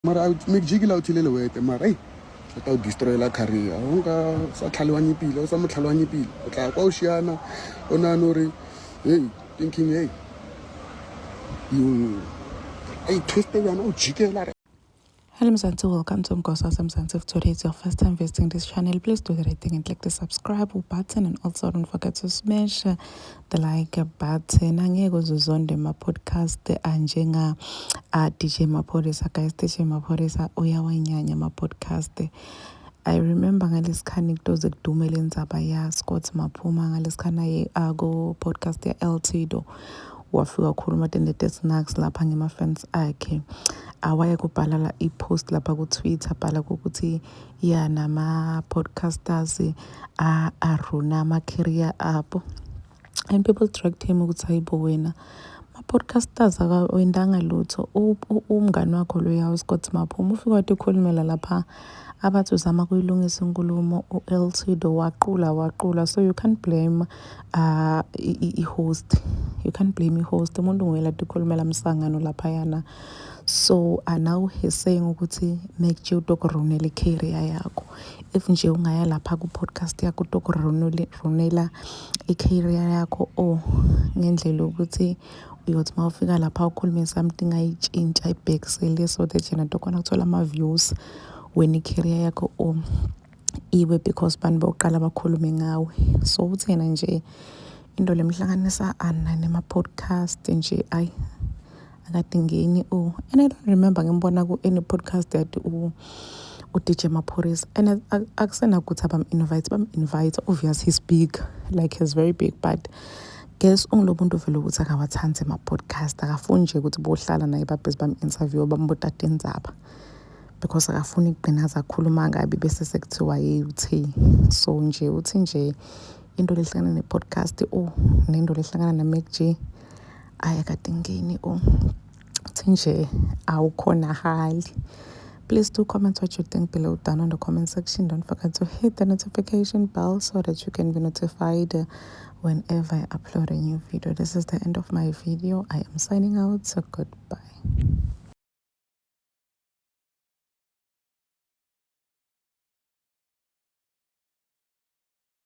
Mara mekjikile o tshile lewete mara o tla o destroyela career o nka sa tlhaloganye pila o sa mo tlhaloganye pila o tla kwa o šiana o nagane gore hey thinking hey you twiste yana o jikela. Hello Mzansi, welcome to Mgosasa Mzansi. If today is your first time visiting this channel, please do the right thing and click the subscribe button, and also don't forget to smash the like button. Angeke uzuzonde ma podcast anjenga DJ Maphorisa, guys. DJ Maphorisa uyawanyanya ma podcast. I remember ngalesikhathi kutoze kudumele indzaba ya Scott Maphuma ngalesikhathi aye ako podcast ya LTDO wafika khuluma tendete snacks lapha ngema-fans akhe awaye kubhala i-post lapha ku-Twitter bhala ukuthi ya nama-podcasters aruna ama-career abo, and people dragged him ukuthi hayibo wena ma-podcasters akawendanga lutho. Umngani wakho loya uScott Maphuma ufike wathi ukhulumela lapha abathi uzama kuyilungisa inkulumo u-LTDO waqula, so you can't blame i-host. You can't blame i-host. Umuntu nguyela tikhulumela msangano laphayana. So now he's saying ukuthi make nje utokurunela i-career yakho. If nje ungaya lapha ku-podcast yakho utokurunela i-career yakho ngendlela ukuthi uyothi uma ufika lapha ukhulume something ayitshintsha ayibhekisele so that yena tokhona kuthola ama-views when i-career yakho iwe because bantu bokuqala bakhulume ngawe. So uthi yena nje into lemhlanganisa nema-podcast nje akadingeni and I don't remember ngimbona ku-any podcast that u-DJ Maphorisa, and akusena ukuthi bam-invite obvious he's big, like he's very big, but guess ungulo muntu vele ukuthi akawathanzi ama-podcast akafuni nje ukuthi bohlala naye babhizi bam-interview bambotata indzaba because akafuni kugqinaza akhuluma kabi bese sekuthiwa uthi. So nje uthi nje into lehlangana ne-podcast nento lehlangana na-MacG ayakadingeni uthi nje awukhona hali. Please do comment what you think below down on the comment section. Don't forget to hit the notification bell so that you can be notified whenever I upload a new video. This is the end of my video. I am signing out, so goodbye.